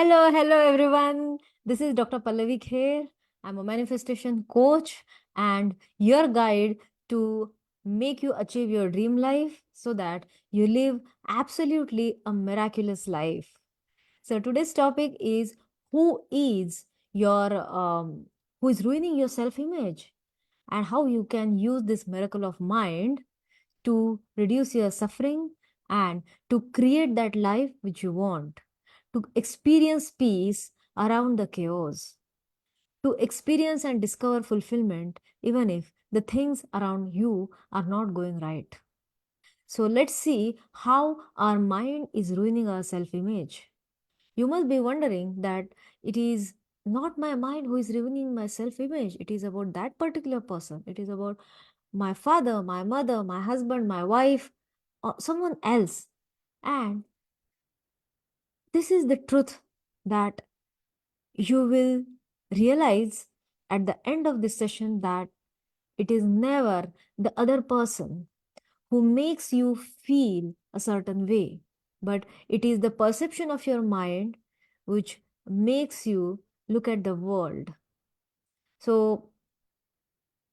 Hello everyone. This is Dr. Pallavi here. I'm a manifestation coach and your guide to make you achieve your dream life so that you live absolutely a miraculous life. So today's topic is who is your who is ruining your self-image and how you can use this miracle of mind to reduce your suffering and to create that life which you want, to experience peace around the chaos, to experience and discover fulfillment even if the things around you are not going right. So let's see how our mind is ruining our self image. You must be wondering that it is not my mind who is ruining my self image. It is about that particular person. It is about my father, my mother, my husband, my wife, or someone else. And this is the truth that you will realize at the end of this session that it is never the other person who makes you feel a certain way, but it is the perception of your mind which makes you look at the world. So,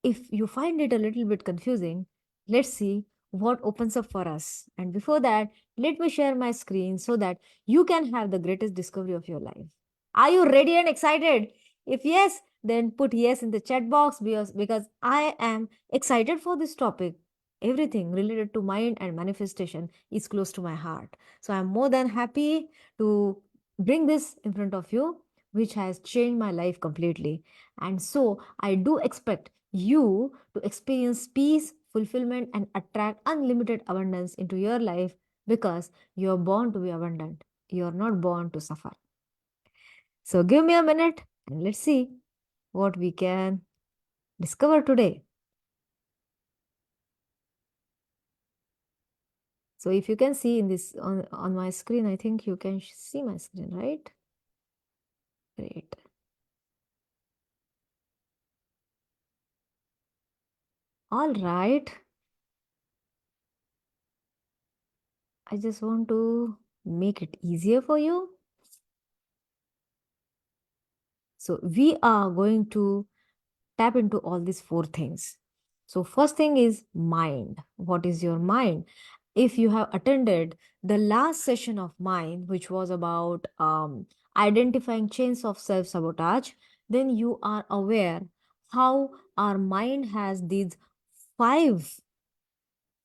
if you find it a little bit confusing, let's see what opens up for us. And before that, let me share my screen so that you can have the greatest discovery of your life. Are you ready and excited? If yes, then put yes in the chat box because I am excited for this topic. Everything related to mind and manifestation is close to my heart. So I'm more than happy to bring this in front of you, which has changed my life completely. And so I do expect you to experience peace, fulfillment, and attract unlimited abundance into your life because you're born to be abundant. You're not born to suffer. So give me a minute and let's see what we can discover today. So if you can see in this on my screen, I think you can see my screen, right? Great. All right. I just want to make it easier for you. So we are going to tap into all these four things. So, first thing is mind. What is your mind? If you have attended the last session of mine, which was about identifying chains of self sabotage, then you are aware how our mind has these five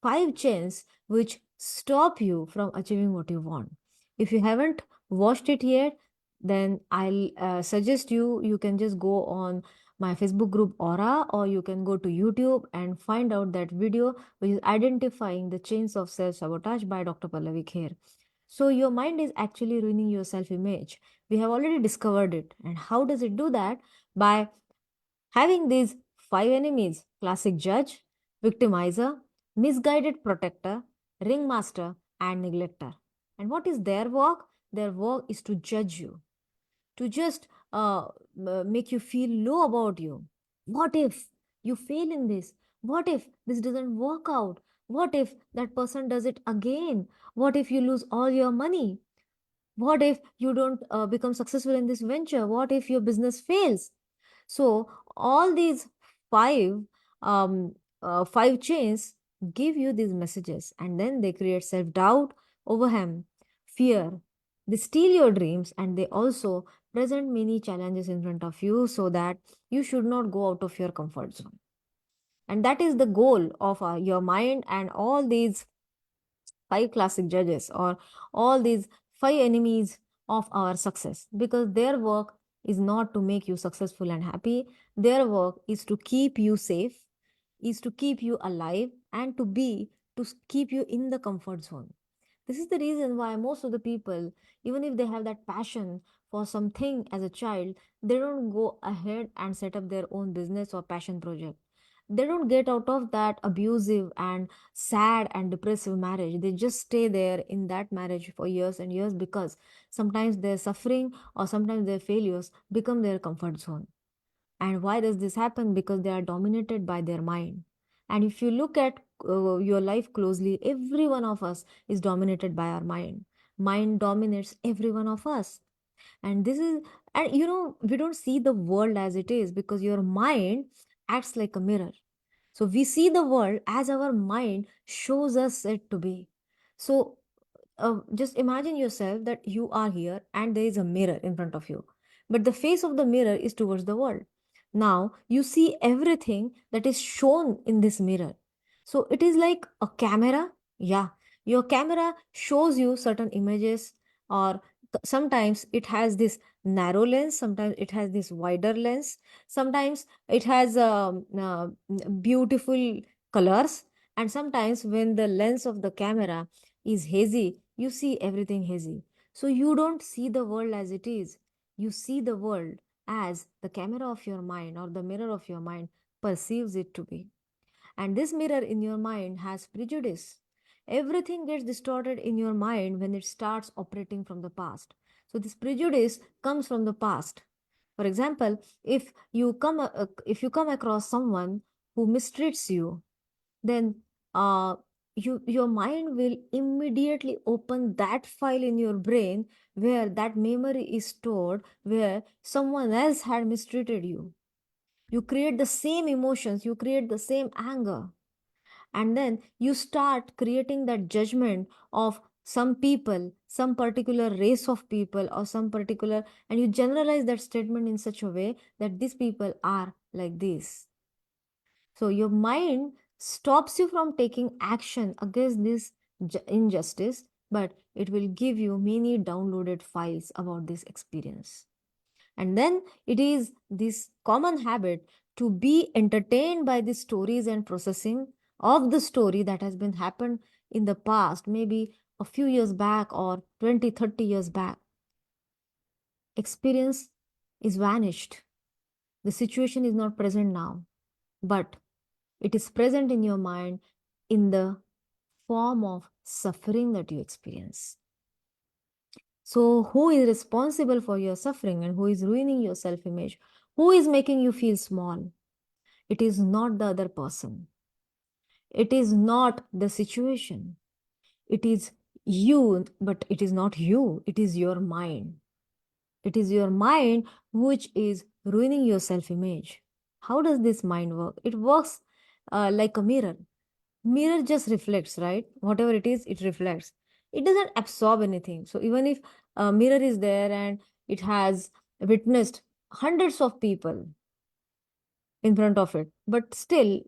five chains which stop you from achieving what you want. If you haven't watched it yet, then I'll suggest you can just go on my Facebook group Aura, or you can go to YouTube and find out that video which is identifying the chains of self sabotage by Dr. Pallavi Kher. So your mind is actually ruining your self image. We have already discovered it. And how does it do that? By having these five enemies: classic judge, victimizer, misguided protector, ringmaster, and neglector. And what is their work? Their work is to judge you, to just make you feel low about you. What if you fail in this? What if this doesn't work out? What if that person does it again? What if you lose all your money? What if you don't become successful in this venture? What if your business fails? So all these five um, five chains give you these messages, and then they create self doubt, overwhelm, fear. They steal your dreams, and they also present many challenges in front of you, so that you should not go out of your comfort zone. And that is the goal of your mind and all these five classic judges, or all these five enemies of our success, because their work is not to make you successful and happy. Their work is to keep you safe, is to keep you alive, and to keep you in the comfort zone. This is the reason why most of the people, even if they have that passion for something as a child, they don't go ahead and set up their own business or passion project. They don't get out of that abusive and sad and depressive marriage. They just stay there in that marriage for years and years because sometimes their suffering or sometimes their failures become their comfort zone. And why does this happen? Because they are dominated by their mind. And if you look at your life closely, every one of us is dominated by our mind. Mind dominates every one of us. And this is, and we don't see the world as it is because your mind acts like a mirror. So we see the world as our mind shows us it to be. So just imagine yourself that you are here and there is a mirror in front of you, but the face of the mirror is towards the world. Now you see everything that is shown in this mirror. So it is like a camera. Yeah, your camera shows you certain images, or sometimes it has this narrow lens, sometimes it has this wider lens, sometimes it has beautiful colors, and sometimes when the lens of the camera is hazy, you see everything hazy. So you don't see the world as it is. You see the world as the camera of your mind or the mirror of your mind perceives it to be. And this mirror in your mind has prejudice. Everything gets distorted in your mind when it starts operating from the past. So this prejudice comes from the past. For example, if you come across someone who mistreats you, then uh, your mind will immediately open that file in your brain where that memory is stored, where someone else had mistreated you. You create the same emotions, you create the same anger, and then you start creating that judgment of some people, some particular race of people, or some particular, and you generalize that statement in such a way that these people are like this. So your mind stops you from taking action against this injustice, but it will give you many downloaded files about this experience. And then it is this common habit to be entertained by the stories and processing of the story that has been happened in the past, maybe a few years back or 20, 30 years back. Experience is vanished. The situation is not present now, but it is present in your mind in the form of suffering that you experience. So, who is responsible for your suffering and who is ruining your self image? Who is making you feel small? It is not the other person. It is not the situation. It is you, but it is not you. It is your mind. It is your mind which is ruining your self image. How does this mind work? It works like a mirror. Mirror just reflects, right? Whatever it is, it reflects. It doesn't absorb anything. So even if a mirror is there and it has witnessed hundreds of people in front of it, but still,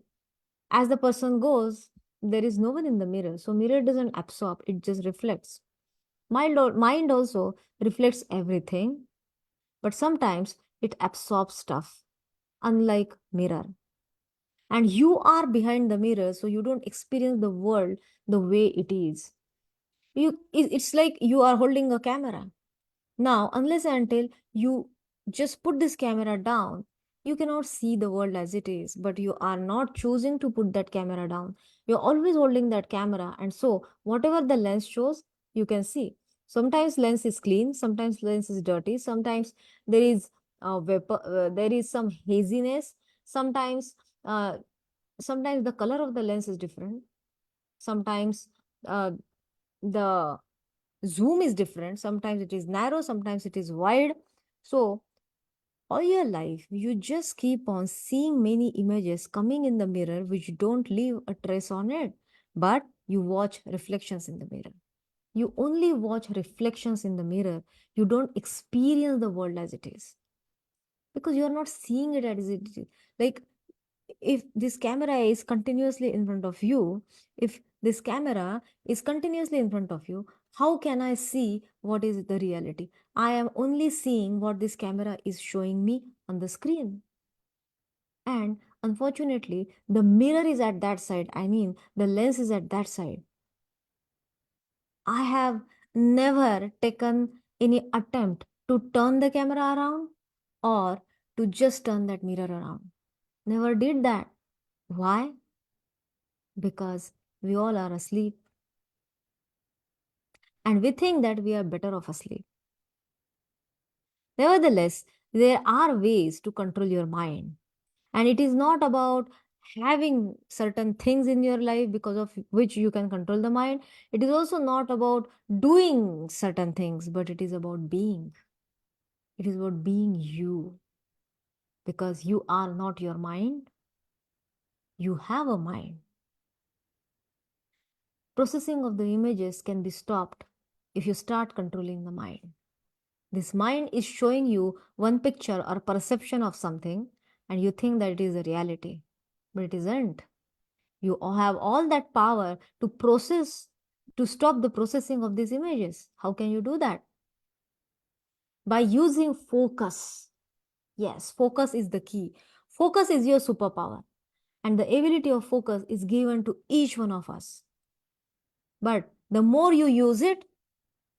as the person goes, there is no one in the mirror. So mirror doesn't absorb, it just reflects. Mind also reflects everything, but sometimes it absorbs stuff, unlike mirror. And you are behind the mirror, so you don't experience the world the way it is. It's like you are holding a camera. Now, unless and until you just put this camera down, you cannot see the world as it is, but you are not choosing to put that camera down. You're always holding that camera, and so whatever the lens shows, you can see. Sometimes lens is clean, sometimes lens is dirty, sometimes there is there is some haziness, sometimes uh, sometimes the color of the lens is different, sometimes uh, the zoom is different, sometimes it is narrow, sometimes it is wide. So all your life you just keep on seeing many images coming in the mirror which don't leave a trace on it, but you watch reflections in the mirror. You only watch reflections in the mirror. You don't experience the world as it is because you are not seeing it as it is. Like, if this camera is continuously in front of you, if this camera is continuously in front of you, how can I see what is the reality? I am only seeing what this camera is showing me on the screen. And unfortunately, the mirror is at that side. I mean, the lens is at that side. I have never taken any attempt to turn the camera around or to just turn that mirror around. Never did that. Why? Because we all are asleep and we think that we are better off asleep. Nevertheless, there are ways to control your mind, and it is not about having certain things in your life because of which you can control the mind. It is also not about doing certain things, but it is about being. It is about being you, because you are not your mind. You have a mind. Processing of the images can be stopped if you start controlling the mind. This mind is showing you one picture or perception of something, and you think that it is a reality, but it isn't. You have all that power to process, to stop the processing of these images. How can you do that? By using focus. Yes, focus is the key. Focus is your superpower, and the ability of focus is given to each one of us. But the more you use it,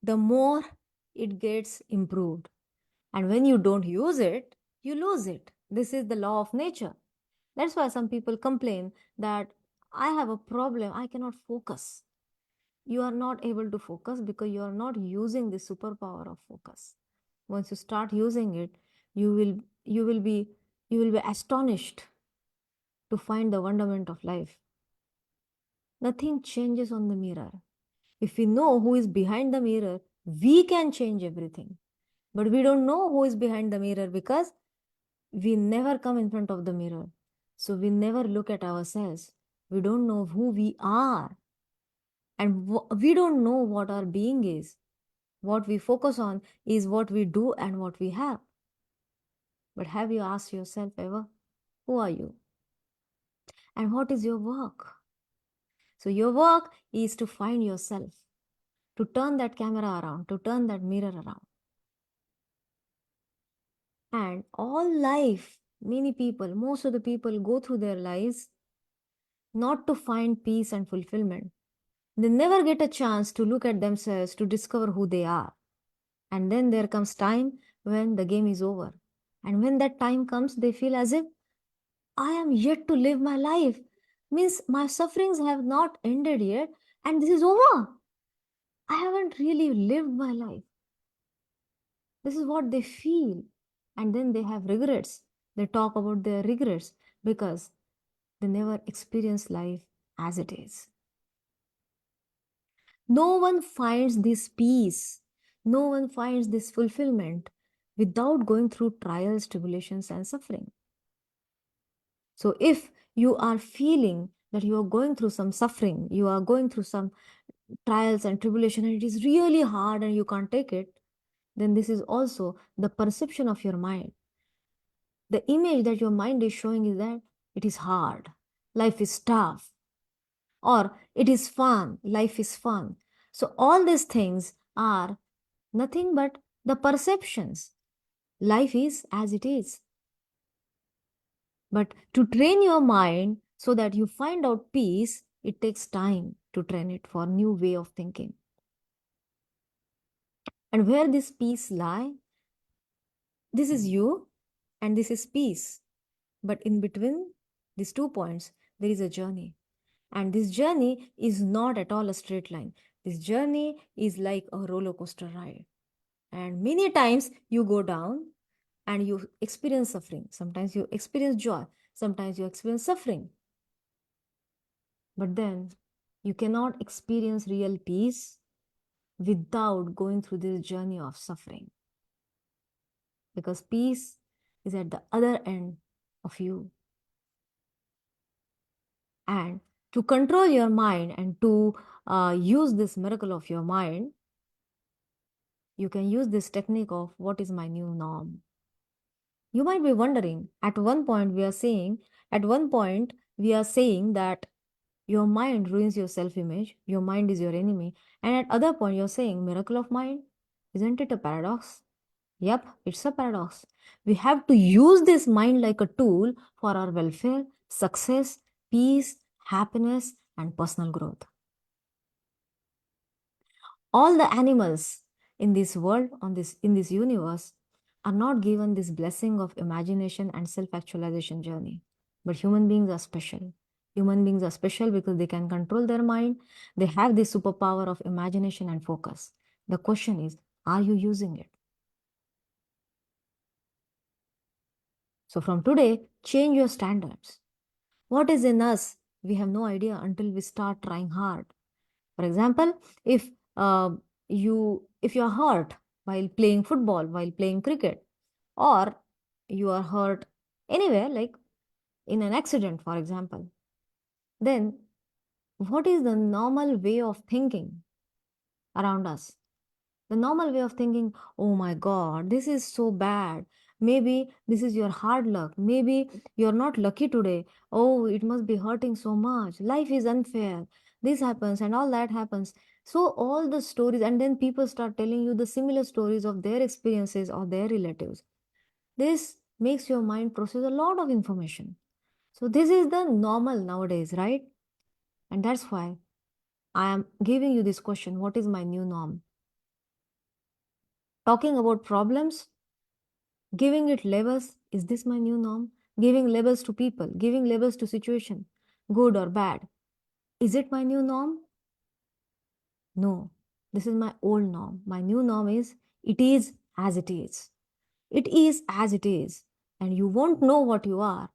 the more it gets improved. And when you don't use it, you lose it. This is the law of nature. That's why some people complain that I have a problem, I cannot focus. You are not able to focus because you are not using the superpower of focus. Once you start using it, you will you will be you will be astonished to find the wonderment of life. Nothing changes on the mirror. If we know who is behind the mirror, we can change everything. But we don't know who is behind the mirror because we never come in front of the mirror. So we never look at ourselves. We don't know who we are. And we don't know what our being is. What we focus on is what we do and what we have. But have you asked yourself ever, who are you? And what is your work? So your work is to find yourself, to turn that camera around, to turn that mirror around. And all life, many people, most of the people go through their lives not to find peace and fulfillment. They never get a chance to look at themselves to discover who they are. And then there comes time when the game is over. And when that time comes, they feel as if I am yet to live my life. Means my sufferings have not ended yet, and this is over. I haven't really lived my life. This is what they feel. And then they have regrets. They talk about their regrets because they never experience life as it is. No one finds this peace, no one finds this fulfillment without going through trials, tribulations, and suffering. So, if you are feeling that you are going through some suffering, you are going through some trials and tribulation, and it is really hard and you can't take it, then this is also the perception of your mind. The image that your mind is showing is that it is hard, life is tough, or it is fun, life is fun. So, all these things are nothing but the perceptions. Life is as it is. But to train your mind so that you find out peace, it takes time to train it for new way of thinking. And where this peace lie, this is you and this is peace. But in between these 2 points, there is a journey. And this journey is not at all a straight line. This journey is like a roller coaster ride. And many times you go down and you experience suffering. Sometimes you experience joy. Sometimes you experience suffering. But then you cannot experience real peace without going through this journey of suffering. Because peace is at the other end of you. And to control your mind and to use this miracle of your mind, you can use this technique of what is my new norm. You might be wondering, at one point we are saying that your mind ruins your self-image, your mind is your enemy, and at other point you're saying miracle of mind. Isn't it a paradox? Yep, it's a paradox. We have to use this mind like a tool for our welfare, success, peace, happiness, and personal growth. All the animals in this world, in this universe, are not given this blessing of imagination and self-actualization journey. But human beings are special. Human beings are special because they can control their mind. They have this superpower of imagination and focus. The question is, are you using it? So from today, change your standards. What is in us? We have no idea until we start trying hard. For example, if you're hurt while playing football, while playing cricket, or you are hurt anywhere, like in an accident, for example, then what is the normal way of thinking around us? The normal way of thinking, oh my God, this is so bad. Maybe this is your hard luck. Maybe you're not lucky today. Oh, it must be hurting so much. Life is unfair. This happens and all that happens. So, all the stories, and then people start telling you the similar stories of their experiences or their relatives. This makes your mind process a lot of information. So, this is the normal nowadays, right? And that's why I am giving you this question: what is my new norm? Talking about problems, giving it labels. Is this my new norm? Giving labels to people, giving labels to situation, good or bad. Is it my new norm? No. This is my old norm. My new norm is it is as it is. It is as it is. And you won't know what you are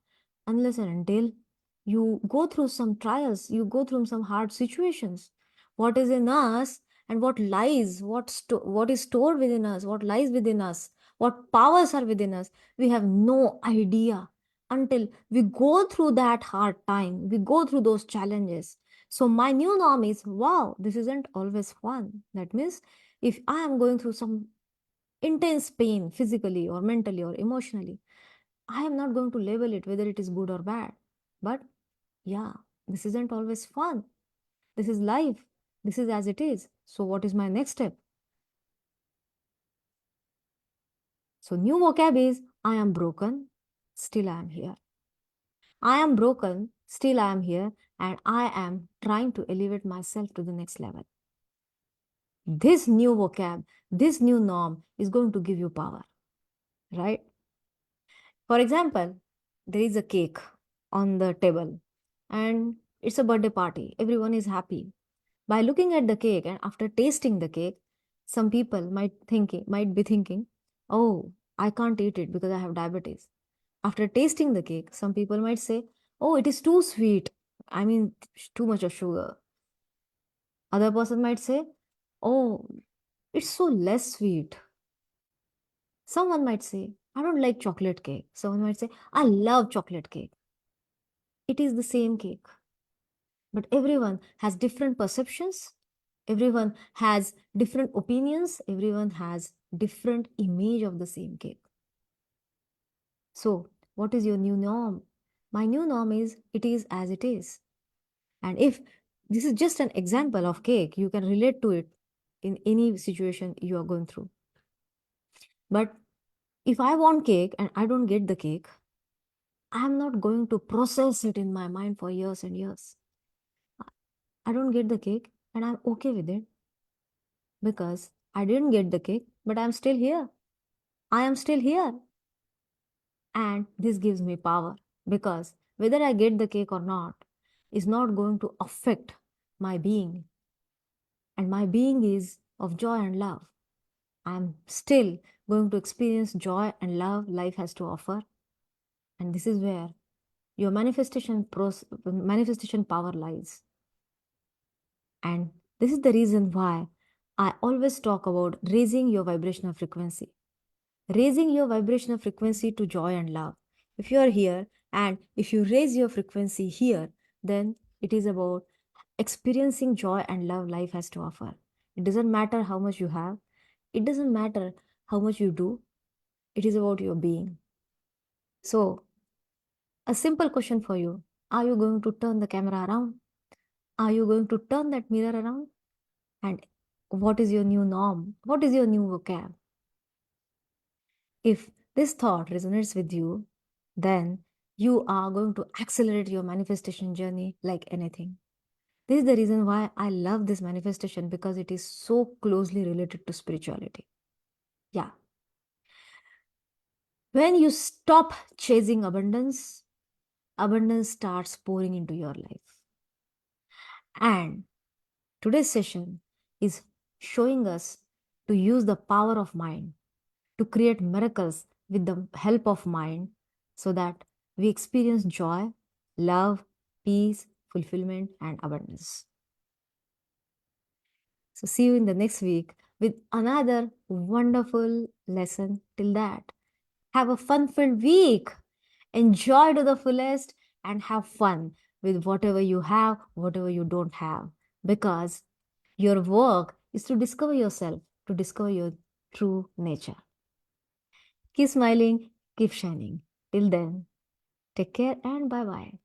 unless and until you go through some trials, you go through some hard situations. What is in us and what lies, what is stored within us, what lies within us, what powers are within us, we have no idea until we go through that hard time, we go through those challenges. So, my new norm is wow, this isn't always fun. That means if I am going through some intense pain physically or mentally or emotionally, I am not going to label it whether it is good or bad. But yeah, this isn't always fun. This is life. This is as it is. So, what is my next step? So, new vocab is I am broken, still I am here. I am broken, still I am here, and I am trying to elevate myself to the next level. This new vocab, this new norm is going to give you power, right? For example, there is a cake on the table and it's a birthday party. Everyone is happy. By looking at the cake and after tasting the cake, some people might be thinking, "Oh, I can't eat it because I have diabetes." After tasting the cake, some people might say, "Oh, it is too sweet. I mean, too much of sugar." Other person might say, "Oh, it's so less sweet." Someone might say, "I don't like chocolate cake." Someone might say, "I love chocolate cake." It is the same cake, but everyone has different perceptions. Everyone has different opinions. Everyone has different image of the same cake. So, what is your new norm? My new norm is it is as it is. And if this is just an example of cake, you can relate to it in any situation you are going through. But if I want cake and I don't get the cake, I am not going to process it in my mind for years and years. I don't get the cake and I'm okay with it because I didn't get the cake, but I'm still here. I am still here. And this gives me power because whether I get the cake or not is not going to affect my being. And my being is of joy and love. I'm still going to experience joy and love life has to offer. And this is where your manifestation power lies. And this is the reason why I always talk about raising your vibrational frequency. Raising your vibrational frequency to joy and love. If you are here and if you raise your frequency here, then it is about experiencing joy and love life has to offer. It doesn't matter how much you have, it doesn't matter how much you do, it is about your being. So, a simple question for you: are you going to turn the camera around? Are you going to turn that mirror around? And what is your new norm? What is your new vocab? If this thought resonates with you, then you are going to accelerate your manifestation journey like anything. This is the reason why I love this manifestation because it is so closely related to spirituality. Yeah. When you stop chasing abundance, abundance starts pouring into your life. And today's session is showing us to use the power of mind to create miracles with the help of mind so that we experience joy, love, peace, fulfillment, and abundance. So, see you in the next week with another wonderful lesson. Till that, have a fun filled week. Enjoy to the fullest and have fun with whatever you have, whatever you don't have. Because your work is to discover yourself, to discover your true nature. Keep smiling, keep shining. Till then, take care and bye bye.